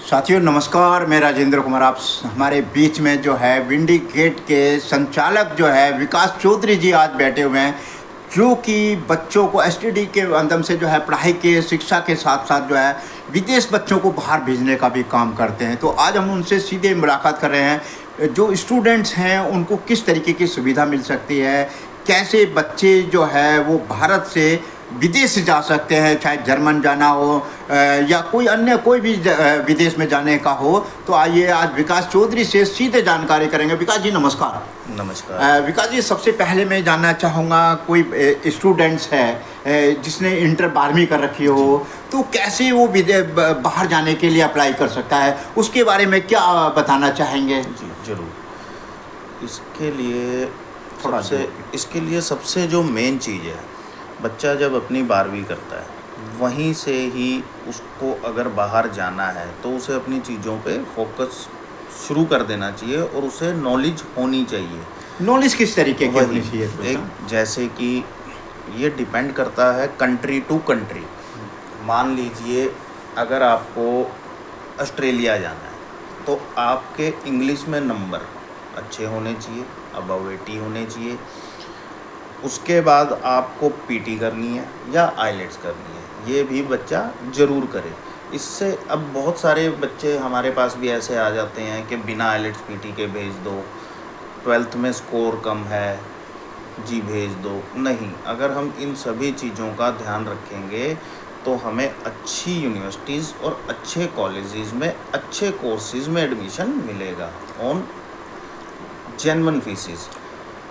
साथियों नमस्कार, मैं राजेंद्र कुमार। आप हमारे बीच में जो है विंडी गेट के संचालक जो है विकास चौधरी जी आज बैठे हुए हैं, जो कि बच्चों को एसटीडी के माध्यम से जो है पढ़ाई के शिक्षा के साथ साथ जो है विदेश बच्चों को बाहर भेजने का भी काम करते हैं। तो आज हम उनसे सीधे मुलाकात कर रहे हैं। जो स्टूडेंट्स हैं उनको किस तरीके की सुविधा मिल सकती है, कैसे बच्चे जो है वो भारत से विदेश जा सकते हैं, चाहे जर्मन जाना हो या कोई अन्य कोई भी विदेश में जाने का हो। तो आइए आज विकास चौधरी से सीधे जानकारी करेंगे। विकास जी नमस्कार। नमस्कार। विकास जी, सबसे पहले मैं जानना चाहूँगा, कोई स्टूडेंट्स है जिसने इंटर 12वीं कर रखी हो, तो कैसे वो बाहर जाने के लिए अप्लाई कर सकता है, उसके बारे में क्या बताना चाहेंगे? जी ज़रूर। इसके लिए सबसे जो मेन चीज़ है, बच्चा जब अपनी 12वीं करता है वहीं से ही उसको अगर बाहर जाना है तो उसे अपनी चीज़ों पे फोकस शुरू कर देना चाहिए और उसे नॉलेज होनी चाहिए। नॉलेज किस तरीके की होनी चाहिए? एक जैसे कि ये डिपेंड करता है कंट्री टू कंट्री। मान लीजिए अगर आपको ऑस्ट्रेलिया जाना है तो आपके इंग्लिश में नंबर अच्छे होने चाहिए, अबव 80 होने चाहिए। उसके बाद आपको पीटी करनी है या आइलेट्स करनी है, ये भी बच्चा ज़रूर करे। इससे अब बहुत सारे बच्चे हमारे पास भी ऐसे आ जाते हैं कि बिना आइलेट्स पीटी के भेज दो, 12th में स्कोर कम है जी भेज दो। नहीं, अगर हम इन सभी चीज़ों का ध्यान रखेंगे तो हमें अच्छी यूनिवर्सिटीज़ और अच्छे कॉलेजेस में अच्छे कोर्सेज में एडमिशन मिलेगा ऑन जेन्युइन फीसिस।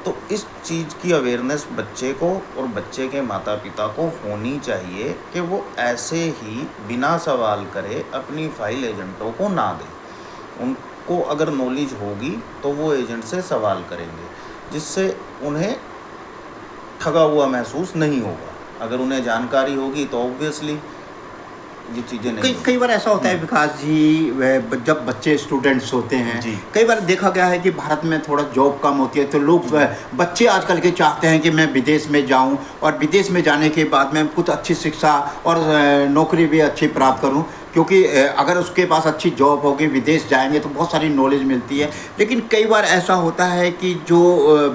तो इस चीज़ की अवेयरनेस बच्चे को और बच्चे के माता पिता को होनी चाहिए कि वो ऐसे ही बिना सवाल करे अपनी फाइल एजेंटों को ना दें। उनको अगर नॉलेज होगी तो वो एजेंट से सवाल करेंगे, जिससे उन्हें ठगा हुआ महसूस नहीं होगा। अगर उन्हें जानकारी होगी तो ऑब्वियसली ये चीज़ें नहीं। कई बार ऐसा होता है विकास जी, जब बच्चे स्टूडेंट्स होते हैं, कई बार देखा गया है कि भारत में थोड़ा जॉब कम होती है, तो लोग बच्चे आजकल के चाहते हैं कि मैं विदेश में जाऊं और विदेश में जाने के बाद मैं कुछ अच्छी शिक्षा और नौकरी भी अच्छी प्राप्त करूं, क्योंकि अगर उसके पास अच्छी जॉब होगी, विदेश जाएंगे तो बहुत सारी नॉलेज मिलती है। लेकिन कई बार ऐसा होता है कि जो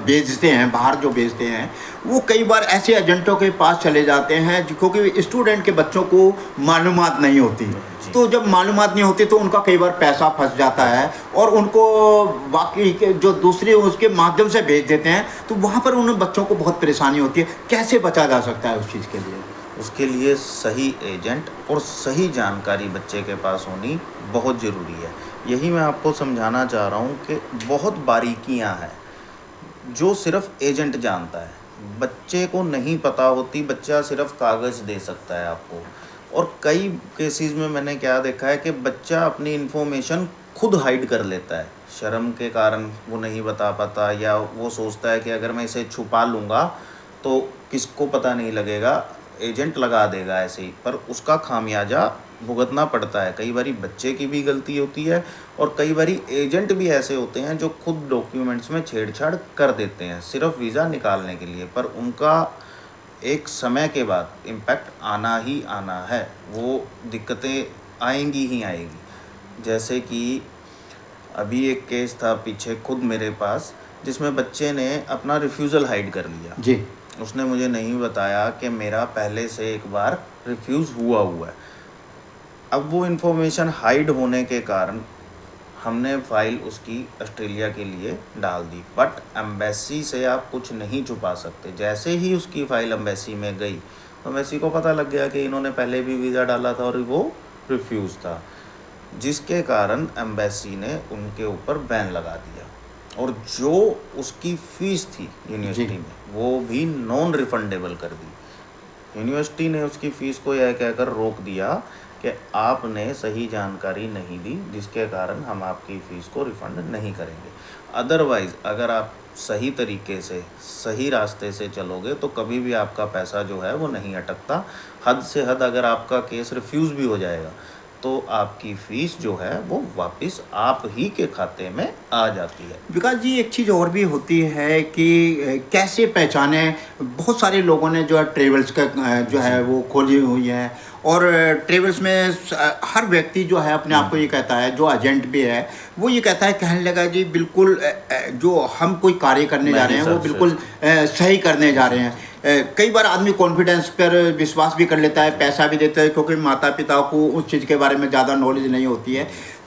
भेजते हैं बाहर, जो भेजते हैं वो कई बार ऐसे एजेंटों के पास चले जाते हैं, क्योंकि स्टूडेंट के बच्चों को मालूमात नहीं होती। तो जब मालूमात नहीं होती तो उनका कई बार पैसा फंस जाता है और उनको बाकी के जो दूसरे उसके माध्यम से भेज देते हैं, तो वहाँ पर उन बच्चों को बहुत परेशानी होती है। कैसे बचा जा सकता है उस चीज़ के लिए? उसके लिए सही एजेंट और सही जानकारी बच्चे के पास होनी बहुत ज़रूरी है। यही मैं आपको समझाना चाह रहा हूँ कि बहुत बारीकियाँ हैं जो सिर्फ एजेंट जानता है, बच्चे को नहीं पता होती। बच्चा सिर्फ कागज़ दे सकता है आपको। और कई केसेस में मैंने क्या देखा है कि बच्चा अपनी इन्फॉर्मेशन खुद हाइड कर लेता है, शर्म के कारण वो नहीं बता पाता, या वो सोचता है कि अगर मैं इसे छुपा लूँगा तो किसको पता नहीं लगेगा, एजेंट लगा देगा ऐसे ही। पर उसका खामियाजा भुगतना पड़ता है। कई बारी बच्चे की भी गलती होती है और कई बारी एजेंट भी ऐसे होते हैं जो खुद डॉक्यूमेंट्स में छेड़छाड़ कर देते हैं सिर्फ वीज़ा निकालने के लिए, पर उनका एक समय के बाद इम्पैक्ट आना ही आना है। वो दिक्कतें आएंगी ही आएंगी। जैसे कि अभी एक केस था पीछे खुद मेरे पास, जिसमें बच्चे ने अपना रिफ्यूज़ल हाइड कर लिया जी। उसने मुझे नहीं बताया कि मेरा पहले से एक बार रिफ्यूज़ हुआ है। अब वो इन्फॉर्मेशन हाइड होने के कारण हमने फ़ाइल उसकी ऑस्ट्रेलिया के लिए डाल दी, बट एम्बेसी से आप कुछ नहीं छुपा सकते। जैसे ही उसकी फ़ाइल एम्बेसी में गई तो एम्बेसी को पता लग गया कि इन्होंने पहले भी वीज़ा डाला था और वो रिफ्यूज़ था, जिसके कारण एम्बेसी ने उनके ऊपर बैन लगा दिया। और जो उसकी फ़ीस थी यूनिवर्सिटी में वो भी नॉन रिफंडेबल कर दी। यूनिवर्सिटी ने उसकी फ़ीस को यह कहकर रोक दिया कि आपने सही जानकारी नहीं दी, जिसके कारण हम आपकी फ़ीस को रिफ़ंड नहीं करेंगे। अदरवाइज़ अगर आप सही तरीके से सही रास्ते से चलोगे तो कभी भी आपका पैसा जो है वो नहीं अटकता। हद से हद अगर आपका केस रिफ्यूज़ भी हो जाएगा तो आपकी फ़ीस जो है वो वापस आप ही के खाते में आ जाती है। विकास जी, एक चीज़ और भी होती है कि कैसे पहचाने, बहुत सारे लोगों ने जो है ट्रेवल्स का जो है वो खोली हुई है और ट्रेवल्स में हर व्यक्ति जो है अपने आप को ये कहता है, जो एजेंट भी है वो ये कहता है, कहने लगा जी बिल्कुल जो हम कोई कार्य करने जा रहे हैं वो बिल्कुल सही करने जा रहे हैं। कई बार आदमी कॉन्फिडेंस पर विश्वास भी कर लेता है, पैसा भी देता है, क्योंकि माता पिता को उस चीज़ के बारे में ज़्यादा नॉलेज नहीं होती है।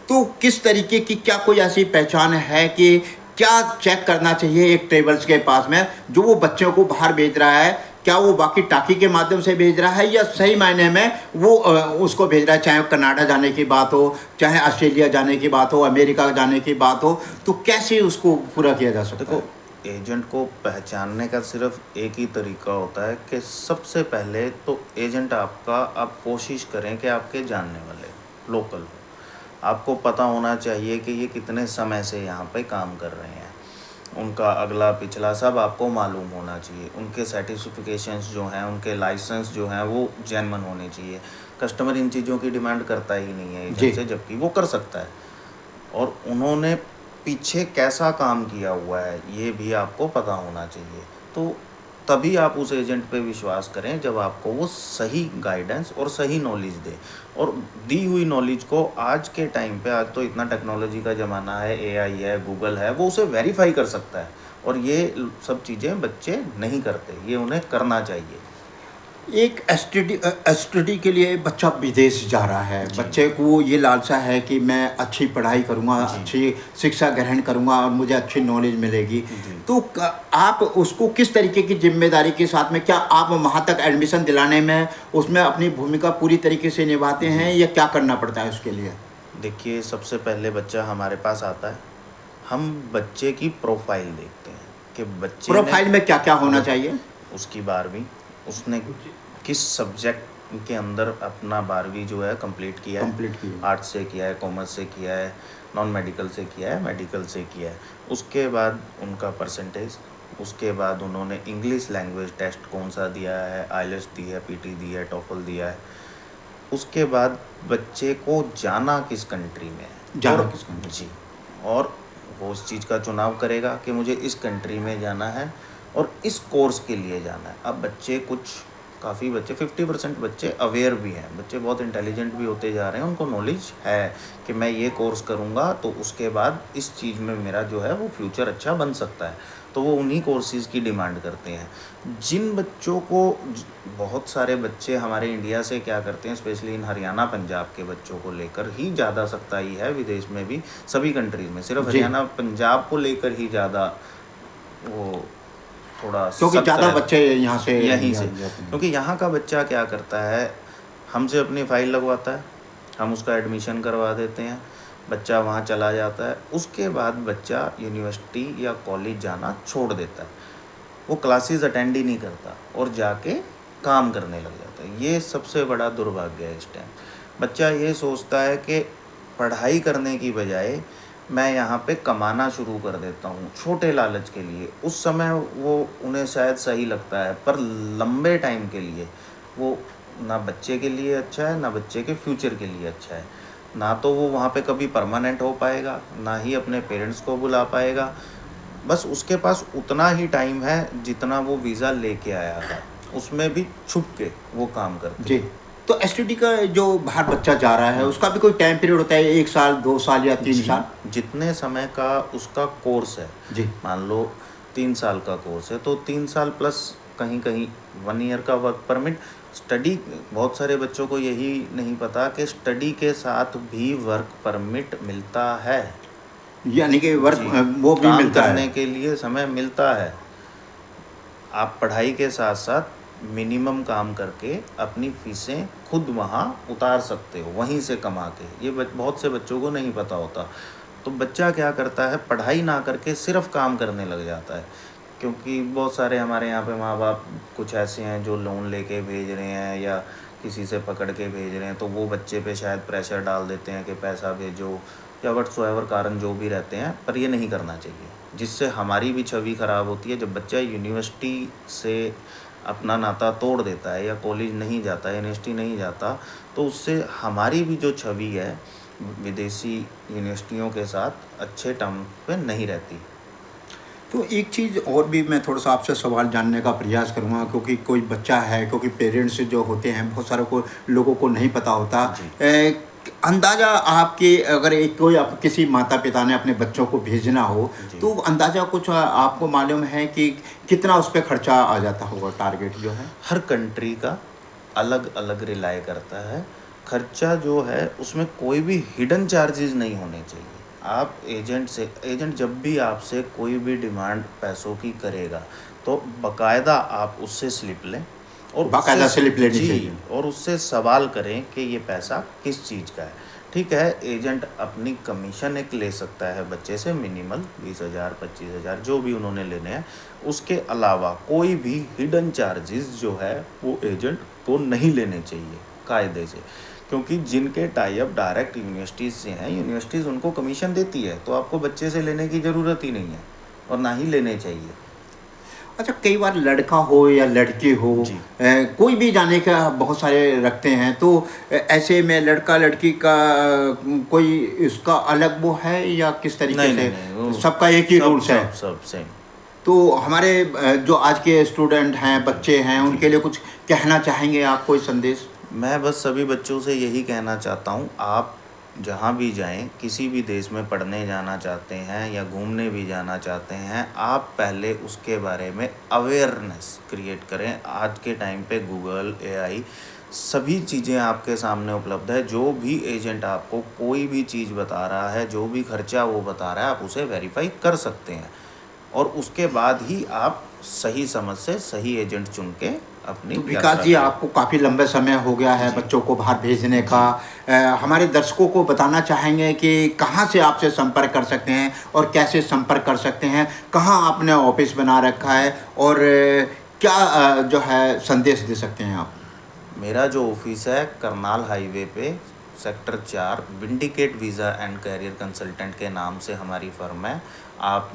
तो किस तरीके की क्या कोई ऐसी पहचान है कि क्या चेक करना चाहिए एक ट्रेवल्स के पास में, जो वो बच्चों को बाहर भेज रहा है, क्या वो बाकी टाकी के माध्यम से भेज रहा है या सही मायने में वो उसको भेज रहा है, चाहे कनाडा जाने की बात हो, चाहे ऑस्ट्रेलिया जाने की बात हो, अमेरिका जाने की बात हो, तो कैसे उसको पूरा किया जा सकता है? देखो, एजेंट को पहचानने का सिर्फ एक ही तरीका होता है कि सबसे पहले तो एजेंट आपका, आप कोशिश करें कि आपके जानने वाले लोकल हो। आपको पता होना चाहिए कि ये कितने समय से यहाँ पे काम कर रहे हैं, उनका अगला पिछला सब आपको मालूम होना चाहिए। उनके सर्टिफिकेशंस जो हैं, उनके लाइसेंस जो हैं वो जेन्युइन होने चाहिए। कस्टमर इन चीज़ों की डिमांड करता ही नहीं है एजेंट से, जबकि वो कर सकता है। और उन्होंने पीछे कैसा काम किया हुआ है ये भी आपको पता होना चाहिए। तो तभी आप उस एजेंट पे विश्वास करें जब आपको वो सही गाइडेंस और सही नॉलेज दे। और दी हुई नॉलेज को आज के टाइम पे, आज तो इतना टेक्नोलॉजी का ज़माना है, एआई है, गूगल है, वो उसे वेरीफाई कर सकता है। और ये सब चीज़ें बच्चे नहीं करते, ये उन्हें करना चाहिए। एक स्टडी के लिए बच्चा विदेश जा रहा है, बच्चे को ये लालसा है कि मैं अच्छी पढ़ाई करूँगा, अच्छी शिक्षा ग्रहण करूँगा और मुझे अच्छी नॉलेज मिलेगी। तो आप उसको किस तरीके की जिम्मेदारी के साथ में, क्या आप वहाँ तक एडमिशन दिलाने में उसमें अपनी भूमिका पूरी तरीके से निभाते हैं या क्या करना पड़ता है उसके लिए? देखिए, सबसे पहले बच्चा हमारे पास आता है, हम बच्चे की प्रोफाइल देखते हैं कि बच्चे प्रोफाइल में क्या क्या होना चाहिए? उसकी 12वीं, उसने किस सब्जेक्ट के अंदर अपना 12वीं जो है कंप्लीट किया है। आर्ट्स से किया है, कॉमर्स से किया है, नॉन मेडिकल से किया है, मेडिकल से किया है। उसके बाद उनका परसेंटेज, उसके बाद उन्होंने इंग्लिश लैंग्वेज टेस्ट कौन सा दिया है, आइलेट्स दी है, पीटी दी है, टॉफल दिया है। उसके बाद बच्चे को जाना किस कंट्री में है, जी, और वो उस चीज़ का चुनाव करेगा कि मुझे इस कंट्री में जाना है और इस कोर्स के लिए जाना है। अब बच्चे काफ़ी बच्चे 50% बच्चे अवेयर भी हैं, बच्चे बहुत इंटेलिजेंट भी होते जा रहे हैं, उनको नॉलेज है कि मैं ये कोर्स करूँगा तो उसके बाद इस चीज़ में मेरा जो है वो फ्यूचर अच्छा बन सकता है। तो वो उन्हीं कोर्सेज़ की डिमांड करते हैं। जिन बच्चों को, बहुत सारे बच्चे हमारे इंडिया से क्या करते हैं, स्पेशली इन हरियाणा पंजाब के बच्चों को लेकर ही ज़्यादा सख्ताई है, विदेश में भी सभी कंट्रीज़ में, सिर्फ हरियाणा पंजाब को लेकर ही ज़्यादा वो थोड़ा, क्योंकि ज़्यादा बच्चे यहाँ से यहीं से, क्योंकि यहाँ का बच्चा क्या करता है, हमसे अपनी फ़ाइल लगवाता है, हम उसका एडमिशन करवा देते हैं, बच्चा वहाँ चला जाता है। उसके बाद बच्चा यूनिवर्सिटी या कॉलेज जाना छोड़ देता है, वो क्लासेस अटेंड ही नहीं करता और जाके काम करने लग जाता है। ये सबसे बड़ा दुर्भाग्य है इस टाइम। बच्चा ये सोचता है कि पढ़ाई करने की बजाय मैं यहाँ पे कमाना शुरू कर देता हूँ, छोटे लालच के लिए। उस समय वो उन्हें शायद सही लगता है, पर लंबे टाइम के लिए वो ना बच्चे के लिए अच्छा है, ना बच्चे के फ्यूचर के लिए अच्छा है। ना तो वो वहाँ पे कभी परमानेंट हो पाएगा, ना ही अपने पेरेंट्स को बुला पाएगा। बस उसके पास उतना ही टाइम है जितना वो वीज़ा लेके आया था, उसमें भी छुप के वो काम करते जी। तो एसटीडी का जो बाहर बच्चा जा रहा है उसका भी कोई टाइम पीरियड होता है, 1 साल, 2 साल या 3 साल? जितने समय का उसका कोर्स है जी, मान लो 3 साल का कोर्स है तो 3 साल प्लस कहीं कहीं 1 ईयर का वर्क परमिट। स्टडी, बहुत सारे बच्चों को यही नहीं पता कि स्टडी के साथ भी वर्क परमिट मिलता है, यानी कि वर्क वो भी काम मिलता करने है। के लिए समय मिलता है। आप पढ़ाई के साथ साथ मिनिमम काम करके अपनी फीसें खुद वहाँ उतार सकते हो, वहीं से कमा के। ये बहुत से बच्चों को नहीं पता होता। तो बच्चा क्या करता है, पढ़ाई ना करके सिर्फ काम करने लग जाता है। क्योंकि बहुत सारे हमारे यहाँ पे माँ बाप कुछ ऐसे हैं जो लोन लेके भेज रहे हैं या किसी से पकड़ के भेज रहे हैं, तो वो बच्चे पे शायद प्रेशर डाल देते हैं कि पैसा भेजो, या व्हाटसोएवर कारण जो भी रहते हैं। पर ये नहीं करना चाहिए, जिससे हमारी भी छवि ख़राब होती है। जब बच्चा यूनिवर्सिटी से अपना नाता तोड़ देता है या कॉलेज नहीं जाता, यूनिवर्सिटी नहीं जाता, तो उससे हमारी भी जो छवि है विदेशी यूनिवर्सिटियों के साथ अच्छे टर्म पे नहीं रहती। तो तो एक चीज़ और भी मैं थोड़ा सा आपसे सवाल जानने का प्रयास करूँगा, क्योंकि कोई बच्चा है, क्योंकि पेरेंट्स जो होते हैं बहुत सारे को लोगों को नहीं पता होता। जी। अंदाज़ा आपके अगर एक कोई आप किसी माता पिता ने अपने बच्चों को भेजना हो, जी। तो अंदाज़ा कुछ आपको मालूम है कि कितना उस पे खर्चा आ जाता होगा, टारगेट जो है? हर कंट्री का अलग अलग रिलाई करता है। खर्चा जो है उसमें कोई भी हिडन चार्जेस नहीं होने चाहिए। आप एजेंट जब भी आपसे कोई भी डिमांड पैसों की करेगा तो बाकायदा आप उससे स्लिप लें और बाकायदा उससे स्लिप लेनी जी चाहिए। और उससे सवाल करें कि ये पैसा किस चीज़ का है। ठीक है, एजेंट अपनी कमीशन एक ले सकता है बच्चे से, मिनिमल 20,000 25,000 जो भी उन्होंने लेने हैं। उसके अलावा कोई भी हिडन चार्जेस जो है वो एजेंट को नहीं लेने चाहिए कायदे से, क्योंकि जिनके टाई अप डायरेक्ट यूनिवर्सिटीज़ से हैं, यूनिवर्सिटीज़ उनको कमीशन देती है, तो आपको बच्चे से लेने की ज़रूरत ही नहीं है और ना ही लेने चाहिए। अच्छा, कई बार लड़का हो या लड़की हो, जी। कोई भी जाने का बहुत सारे रखते हैं, तो ऐसे में लड़का लड़की का कोई इसका अलग वो है या किस तरीके नहीं, से नहीं, नहीं, वो सबका एक ही सब रूल्स है? सब सब सेम। तो हमारे जो आज के स्टूडेंट हैं, बच्चे हैं, जी। उनके लिए कुछ कहना चाहेंगे आप, कोई संदेश? मैं बस सभी बच्चों से यही कहना चाहता हूँ, आप जहाँ भी जाएँ, किसी भी देश में पढ़ने जाना चाहते हैं या घूमने भी जाना चाहते हैं, आप पहले उसके बारे में अवेयरनेस क्रिएट करें। आज के टाइम पे गूगल, एआई सभी चीज़ें आपके सामने उपलब्ध है। जो भी एजेंट आपको कोई भी चीज़ बता रहा है, जो भी खर्चा वो बता रहा है, आप उसे वेरीफ़ाई कर सकते हैं और उसके बाद ही आप सही समझ से सही एजेंट चुन के अपनी तो यात्रा विकास जी, करें। आपको काफ़ी लंबे समय हो गया है जी। बच्चों को बाहर भेजने का। हमारे दर्शकों को बताना चाहेंगे कि कहाँ से आपसे संपर्क कर सकते हैं और कैसे संपर्क कर सकते हैं? कहाँ आपने ऑफिस बना रखा है और क्या जो है संदेश दे सकते हैं आप? मेरा जो ऑफिस है करनाल हाईवे पे sector 4 Vindicate Visa and Career Consultant के नाम से हमारी फर्म है। आप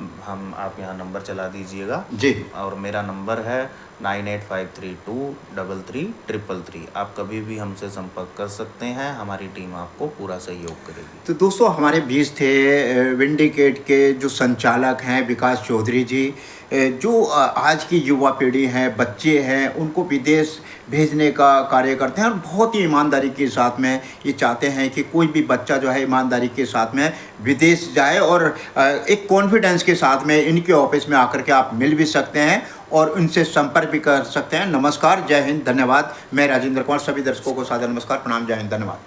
यहाँ नंबर चला दीजिएगा जी। और मेरा नंबर है 9853233333। आप कभी भी हमसे संपर्क कर सकते हैं, हमारी टीम आपको पूरा सहयोग करेगी। तो दोस्तों, हमारे बीच थे विंडिकेट के जो संचालक हैं विकास चौधरी जी, जो आज की युवा पीढ़ी है, बच्चे हैं, उनको विदेश भेजने का कार्य करते हैं और बहुत ही ईमानदारी के साथ में ये चाहते हैं कि कोई भी बच्चा जो है ईमानदारी के साथ में विदेश जाए और एक कॉन्फिडेंस के साथ में इनके ऑफिस में आकर के आप मिल भी सकते हैं और उनसे संपर्क भी कर सकते हैं। नमस्कार, जय हिंद, धन्यवाद। मैं राजेंद्र कुमार, सभी दर्शकों को सादर नमस्कार, प्रणाम, जय हिंद, धन्यवाद।